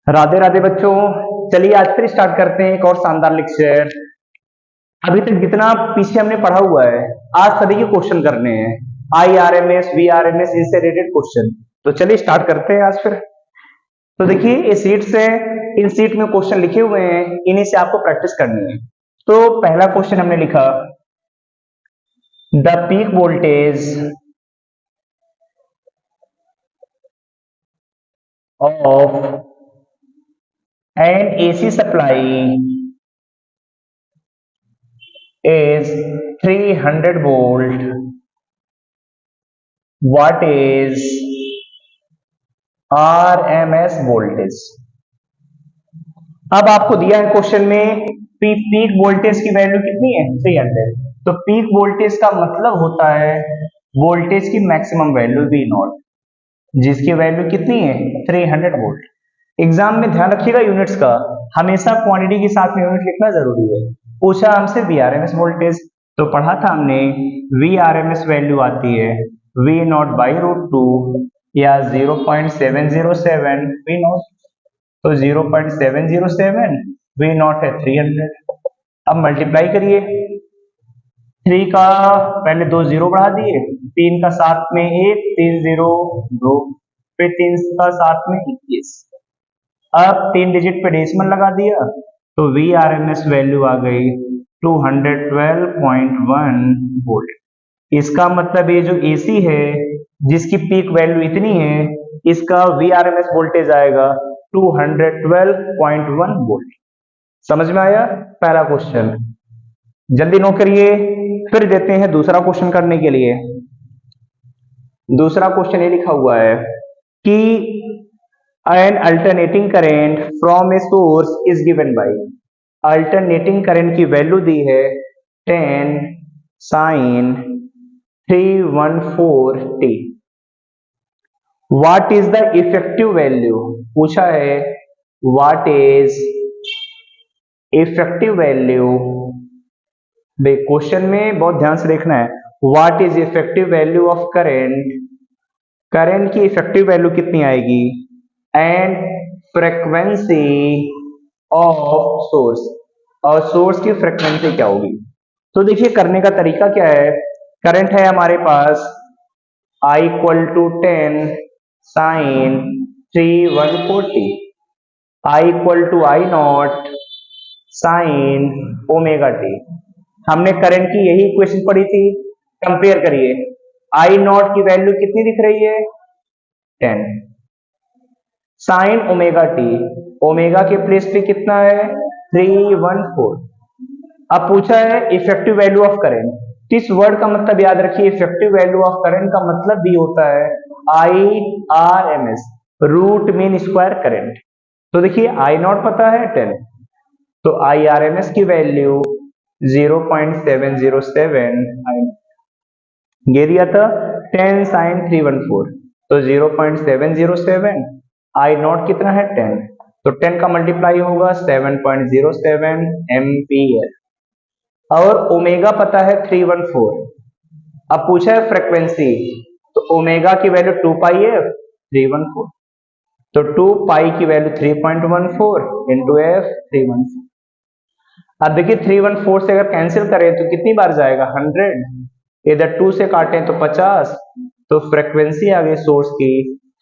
राधे राधे बच्चों। चलिए आज फिर स्टार्ट करते हैं एक और शानदार लेक्चर। अभी तक जितना पीछे हमने पढ़ा हुआ है, आज सभी के क्वेश्चन करने हैं। IRMS VRMS इनसे रिलेटेड क्वेश्चन। तो चलिए स्टार्ट करते हैं आज फिर। तो देखिए ये सीट्स है, इन सीट में क्वेश्चन लिखे हुए हैं, इन्हीं से आपको प्रैक्टिस करनी है। तो पहला क्वेश्चन हमने लिखा, the peak voltage of an AC supply is 300 volt. What is RMS voltage? अब आपको दिया है क्वेश्चन में पीक वोल्टेज की वैल्यू कितनी है, 300। तो पीक वोल्टेज का मतलब होता है वोल्टेज की मैक्सिमम वैल्यू V नॉट, जिसकी वैल्यू कितनी है, 300 वोल्ट। एग्जाम में ध्यान रखिएगा यूनिट्स का, हमेशा क्वांटिटी के साथ में यूनिट लिखना जरूरी है। पूछा हमसे VRMS वोल्टेज, तो पढ़ा था हमने VRMS वैल्यू आती है V नॉट बाई रूट 2 या 0.707 V नॉट। तो 0.707 V नॉट है 300। अब मल्टीप्लाई करिए, 3 का पहले 2 जीरो बढ़ा दिए, 3 का साथ में 1, 3 0 2, फिर 3 का साथ में 21। अब 3 डिजिट पे डेसिमल लगा दिया, तो VRMS वैल्यू आ गई 212.1 वोल्ट। इसका मतलब ये जो AC है जिसकी पीक वैल्यू इतनी है, इसका VRMS वोल्टेज आएगा 212.1 वोल्ट। समझ में आया पहला क्वेश्चन? जल्दी नोट करिए, फिर देते हैं दूसरा क्वेश्चन करने के लिए। दूसरा क्वेश्चन ये लिखा हुआ है कि an alternating current from a source is given by, alternating current की वैल्यू दी है 10 sin 314t। What is the effective value, पूछा है what is effective value. Question में बहुत ध्यान से देखना है, what is effective value of current, current की इफेक्टिव वैल्यू कितनी आएगी, एंड फ्रीक्वेंसी ऑफ सोर्स, और सोर्स की फ्रीक्वेंसी क्या होगी। तो देखिए करने का तरीका क्या है, करंट है हमारे पास I equal to 10 sine 314t, I equal to I naught sine omega t. हमने करंट की यही इक्वेशन पढ़ी थी, कंपेयर करिए। I नॉट की वैल्यू कितनी दिख रही है, 10 साइन ओमेगा टी, ओमेगा के प्लेस पे कितना है, 314। अब पूछा है इफेक्टिव वैल्यू ऑफ करंट। इस वर्ड का मतलब याद रखिए, इफेक्टिव वैल्यू ऑफ करंट का मतलब भी होता है IRMS, root mean square current. तो देखिए I नॉट पता है 10, तो IRMS की वैल्यू 0.707 ये दिया था 10 साइन 314, तो 0.707, I नॉट कितना है 10, तो 10 का मल्टीप्लाई होगा 7.07 एम्पियर, और ओमेगा पता है 314। अब पूछा है फ्रीक्वेंसी, तो ओमेगा की वैल्यू 2 पाई है 314, तो 2 पाई की वैल्यू 3.14 इंटू एफ 314। अब देखिए 314 से अगर कैंसिल करें तो कितनी बार जाएगा, 100, इधर 2 से काटें तो 50, तो फ्रीक्वेंसी आ गई सोर्स की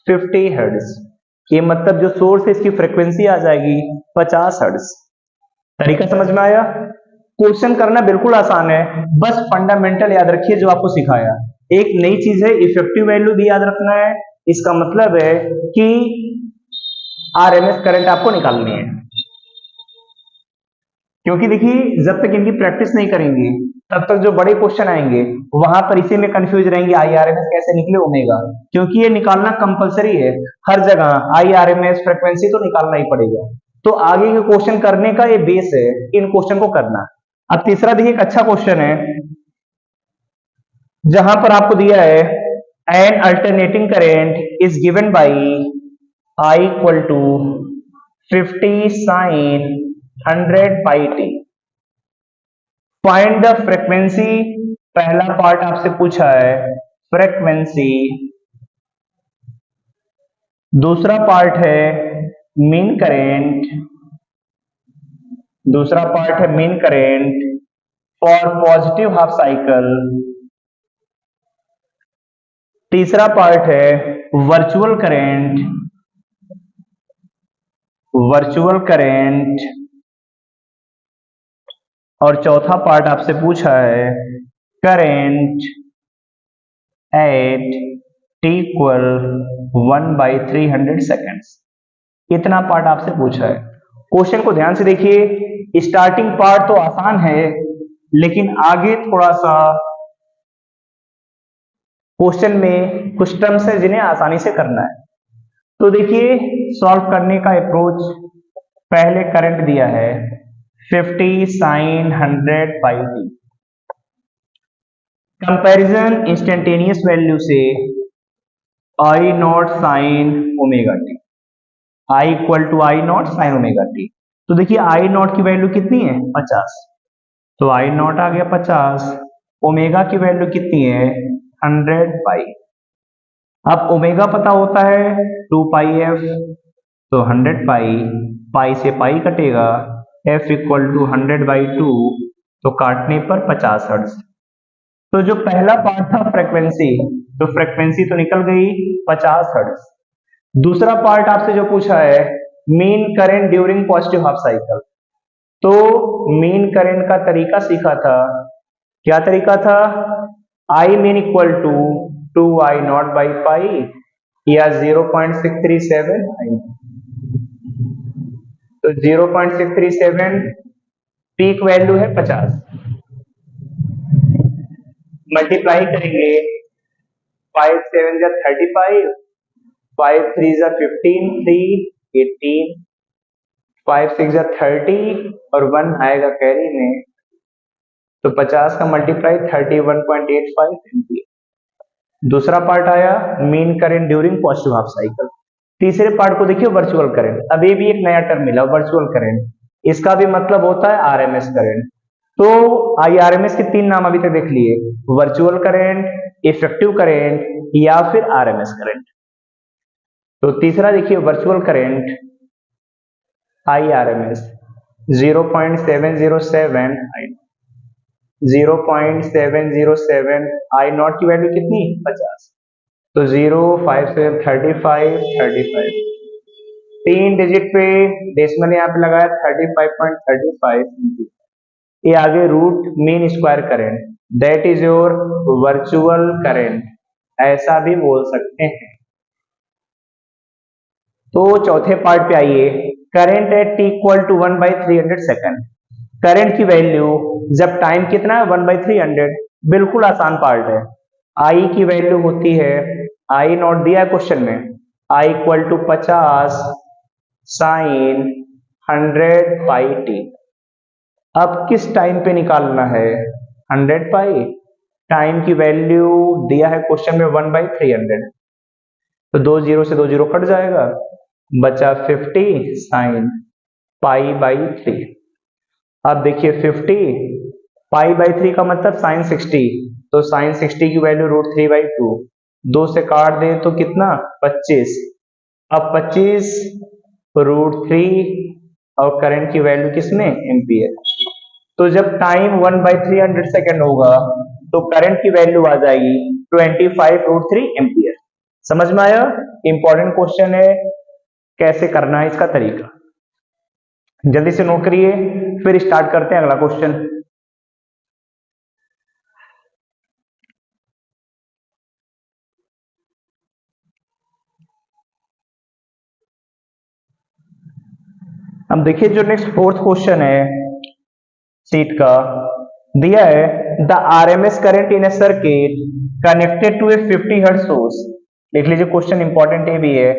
50 हर्ट्ज। ये मतलब जो सोर्स है इसकी फ्रीक्वेंसी आ जाएगी 50 हर्ट्ज। तरीका समझ में आया? क्वेश्चन करना बिल्कुल आसान है, बस फंडामेंटल याद रखिए जो आपको सिखाया। एक नई चीज है, इफेक्टिव वैल्यू भी याद रखना है, इसका मतलब है कि RMS करंट आपको निकालनी है। क्योंकि देखिए जब तक इनकी प्रैक्टिस नहीं करेंगे तब तक जो बड़े क्वेश्चन आएंगे वहां पर इसी में कंफ्यूज रहेंगे, IRMS कैसे निकले ओमेगा, क्योंकि ये निकालना कंपलसरी है हर जगह, IRMS फ्रीक्वेंसी तो निकालना ही पड़ेगा। तो आगे के क्वेश्चन करने का ये बेस है, इन क्वेश्चन को करना। अब तीसरा देखिए एक अच्छा क्वेश्चन है, जहां पर आपको दिया है an alternating current is given by I equal to 50 sine 100 pi t. Find the frequency, पहला पार्ट आपसे पूछा है फ्रीक्वेंसी, दूसरा पार्ट है मीन करेंट, दूसरा पार्ट है mean current for positive half cycle, तीसरा पार्ट है वर्चुअल करेंट, वर्चुअल करेंट, और चौथा पार्ट आपसे पूछा है current at t equal 1/300 seconds. इतना पार्ट आपसे पूछा है। क्वेश्चन को ध्यान से देखिए, स्टार्टिंग पार्ट तो आसान है लेकिन आगे थोड़ा सा क्वेश्चन में कुछ टर्म्स है जिन्हें आसानी से करना है। तो देखिए सॉल्व करने का अप्रोच, पहले करंट दिया है 50 sine 100 pi t, comparison instantaneous value से I not sine omega t, I equal to I not sine omega t. तो देखिए आई नॉट की वैल्यू कितनी है 50, तो आई नॉट आ गया 50, ओमेगा की वैल्यू कितनी है 100 पाई। अब ओमेगा पता होता है 2 पाई एफ, तो 100 पाई, पाई से पाई कटेगा, एफ इक्वल टू 100/2, तो काटने पर 50 हर्ट्ज। तो जो पहला पार्ट था फ्रीक्वेंसी, तो फ्रीक्वेंसी तो निकल गई 50 हर्ट्ज। दूसरा पार्ट आपसे जो पूछा है mean current during positive half cycle, तो मीन करंट का तरीका सीखा था। क्या तरीका था? आई मीन इक्वल टू 2I0/पाई या 0.637 आई। तो 0.637 पीक वैल्यू है 50, मल्टीप्लाई करेंगे 5 7 जा 35, 5 3 जा 15, 3 18, 5 6 जा 30 और 1 आएगा कैरी में, तो 50 का मल्टीप्लाई 31.85 एम्पियर। दूसरा पार्ट आया mean current during positive half cycle. तीसरे पार्ट को देखिए वर्चुअल करंट, अब ये भी एक नया टर्म मिला वर्चुअल करंट, इसका भी मतलब होता है आरएमएस करंट। तो आईआरएमएस के 3 नाम अभी तक देख लिए, वर्चुअल करंट, इफेक्टिव करंट या फिर आरएमएस करंट। तो तीसरा देखिए virtual current IRMS 0.707 I, 0.707 I not की वैल्यू कितनी 50, तो 0 5 से 35 35, 3 डिजिट पे डेसिमल यहाँ पे लगाया 35.35, ये आगे root mean square current, that is your virtual current, ऐसा भी बोल सकते हैं। तो चौथे पार्ट पे आइए, current at t equal to 1/300 second. Current की वैल्यू जब टाइम कितना है 1/300, बिल्कुल आसान पार्ट है। आई की वैल्यू होती है, आई नॉट दिया है क्वेश्चन में, I equal to 50 sine 100 pi t. अब किस टाइम पे निकालना है 100 पाई, टाइम की वैल्यू दिया है क्वेश्चन में 1/300, तो 2 0 से 2 0 कट जाएगा, बचा 50 साइन पाई/3। अब देखिए 50 पाई/3 का मतलब साइन 60, तो साइन 60 की वैल्यू √3/2, 2 से काट दे तो कितना 25, अब 25 √3 और करंट की वैल्यू किसमें एम्पियर। तो जब टाइम 1/300 सेकेंड होगा तो करंट की वैल्यू आ जाएगी 25 √3 एम्पियर। समझ में आया? इंपॉर्टेंट क्वेश्चन है, कैसे करना है इसका तरीका जल्दी से नोट करिए, फिर स्टार्ट करते हैं अगला क्वेश्चन। अब देखिए जो नेक्स्ट फोर्थ क्वेश्चन है सीट का, दिया है the RMS current in a circuit connected to a 50 hertz source. लिख लीजिए क्वेश्चन इंपॉर्टेंट ये भी है,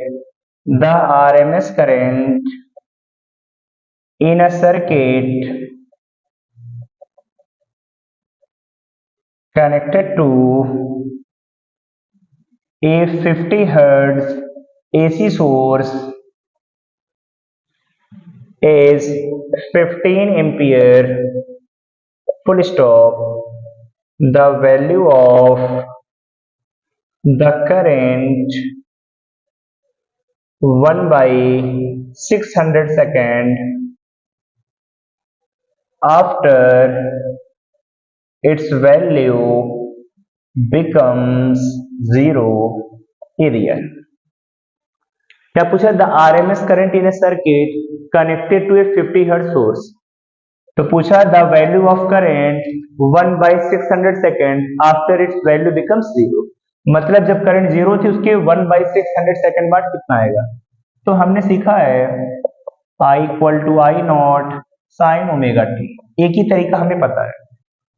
the RMS current in a circuit connected to a 50 hertz AC source is 15 ampere full stop. The value of the current 1 600 second after its value becomes zero area। क्या पूछा? The RMS current in a circuit connected to a 50 hertz source. तो पूछा the value of current 1/600 second after its value becomes zero. मतलब जब current zero थी उसके 1/600 second बाद कितना आएगा। तो हमने सीखा है I equal to I not sine omega t, एक ही तरीका हमें पता है।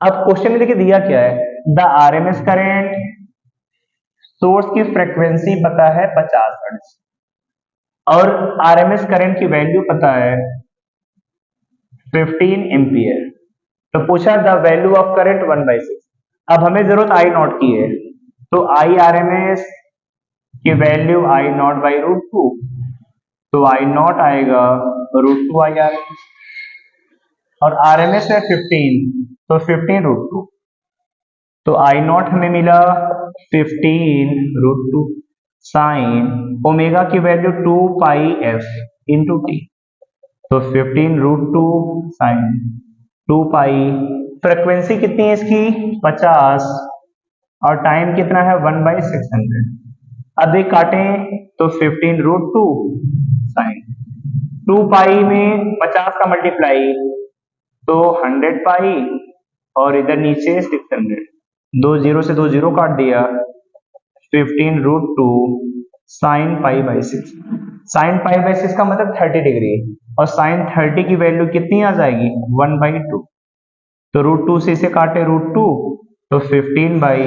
अब क्वेश्चन में देखिए दिया क्या है, द आरएमएस करंट, सोर्स की फ्रीक्वेंसी पता है 50 हर्ट्ज और आरएमएस करंट की वैल्यू पता है 15 एम्पियर। तो पूछा द वैल्यू ऑफ करंट 1/6। अब हमें जरूरत आई नॉट की है, तो आई आरएमएस की value I naught by root two, तो आई नॉट आएगा रूट टू आई आरएमएस और आरएमएस है 15, तो 15 रूट टू, तो आई नॉट हमें मिला 15 रूट टू साइन ओमेगा की वैल्यू 2 पाई एफ इंटू टी, तो 15 रूट टू साइन 2 पाई। फ्रीक्वेंसी कितनी है इसकी 50 और टाइम कितना है 1/600। अब एक काटें तो 15 रूट टू साइन 2 पाई में 50 का मल्टीप्लाई तो 100 पाई और इधर नीचे 600, दो जीरो से दो जीरो काट दिया, 15 root two sine pi by 6। Sine pi by 6 का मतलब 30 डिग्री और साइन 30 की वैल्यू कितनी आ जाएगी 1/2, तो रूट टू से इसे काटे रूट टू तो 15 बाई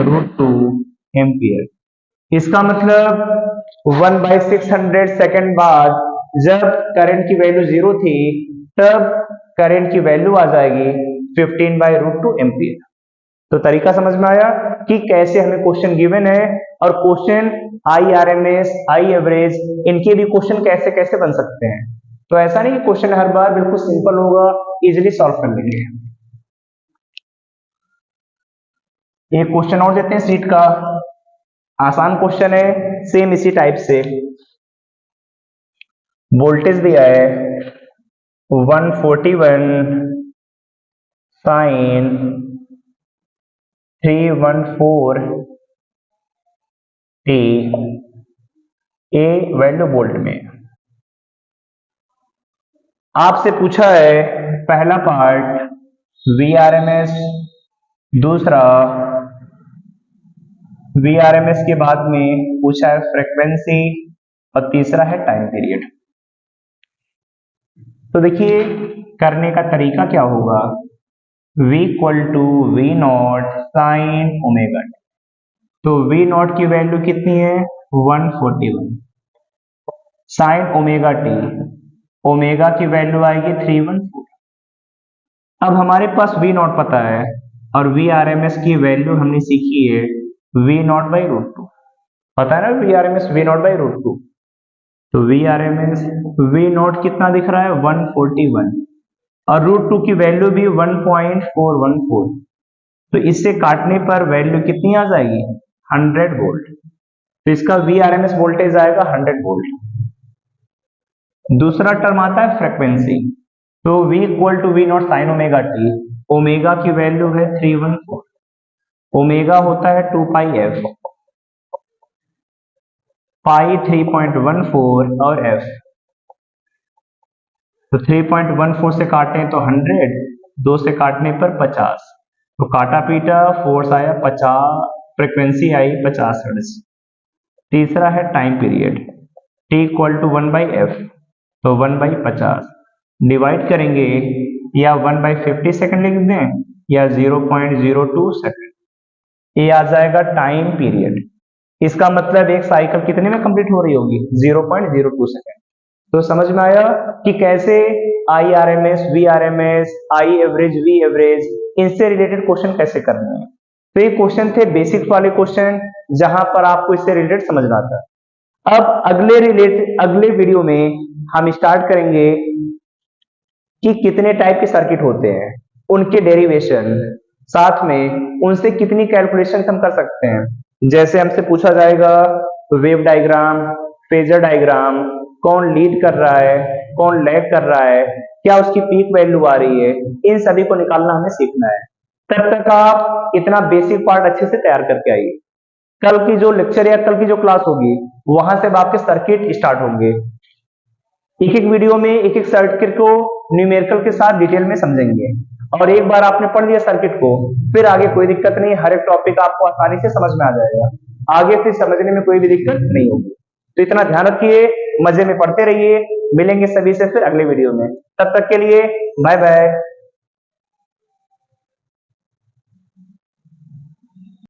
रूट टू एम्पियर। इसका मतलब 1/600 सेकेंड बाद जब करंट की वैल्यू जीरो थी तब करंट की वैल्यू आ जाएगी 15 बाई रूट टू एम्पियर। तो तरीका समझ में आया कि कैसे हमें क्वेश्चन गिवन है और question I RMS I average इनके भी क्वेश्चन कैसे कैसे बन सकते हैं। तो ऐसा नहीं कि क्वेश्चन हर बार बिल्कुल सिंपल होगा, इजीली सॉल्व कर लेंगे। एक क्वेश्चन और देते हैं सीट का, आसान क्वेश्चन है, सेम इसी टाइप से। वोल्टेज दिया है 141 साइन 314 टी, ए वैल्यू वोल्ट में। आपसे पूछा है पहला पार्ट वी आरएमएस, दूसरा वी आरएमएस के बाद में पूछा है फ्रीक्वेंसी और तीसरा है टाइम पीरियड। तो देखिए करने का तरीका क्या होगा, v equal to V naught sine omega t. तो v नॉट की वैल्यू कितनी है 141 साइन ओमेगा टी, ओमेगा की वैल्यू आएगी 314। अब हमारे पास v नॉट पता है और वी आरएमएस की वैल्यू हमने सीखी है v naught by root two, पता है ना V RMS v naught by root two. तो वी आरएमएस वी नॉट कितना दिख रहा है 141 और रूट टू की वैल्यू भी 1.414, तो इससे काटने पर वैल्यू कितनी आ जाएगी 100 वोल्ट। तो इसका वी आरएमएस वोल्टेज आएगा 100 वोल्ट। दूसरा टर्म आता है फ्रीक्वेंसी, तो v equal to V naught sine omega t, ओमेगा की वैल्यू है 314, ओमेगा होता है 2 पाई एफ, पाई 3.14 और f, तो 3.14 से काटें तो 100, 2 से काटने पर 50, तो काटा पीटा फोर्स आया 50, फ्रीक्वेंसी आई 50 हर्ट्ज। तीसरा है time period, t equal to 1/f, तो 1/50 डिवाइड करेंगे या 1/50 सेकंड लिख दें या 0.02 सेकंड, ये आ जाएगा टाइम पीरियड। इसका मतलब एक साइकिल कितने में कंप्लीट हो रही होगी 0.02 सेकंड। तो समझ में आया कि कैसे I RMS, V RMS, I average, V average इनसे रिलेटेड क्वेश्चन कैसे करने हैं। तो ये क्वेश्चन थे बेसिक्स वाले क्वेश्चन जहां पर आपको इससे रिलेटेड समझना था। अब अगले वीडियो में हम स्टार्ट करेंगे कि कितने टाइप के सर्किट होते हैं, उनके डेरिवेशन, साथ में उनसे कितनी कैलकुलेशन हम कर सकते हैं। जैसे हमसे पूछा जाएगा वेव डायग्राम, फेजर डायग्राम, कौन लीड कर रहा है, कौन लैग कर रहा है, क्या उसकी पीक वैल्यू आ रही है, इन सभी को निकालना हमें सीखना है। तब तक आप इतना बेसिक पार्ट अच्छे से तैयार करके आइए। कल की जो लेक्चर या कल की जो क्लास होगी वहां से अब आपके सर्किट स्टार्ट होंगे। एक एक वीडियो में एक एक सर्किट को न्यूमेरिकल के साथ डिटेल में समझेंगे, और एक बार आपने पढ़ लिया सर्किट को फिर आगे कोई दिक्कत नहीं, हर एक टॉपिक आपको आसानी से समझ में आ जाएगा, आगे फिर समझने में कोई भी दिक्कत नहीं होगी। तो इतना ध्यान रखिए, मजे में पढ़ते रहिए, मिलेंगे सभी से फिर अगले वीडियो में, तब तक के लिए बाय बाय।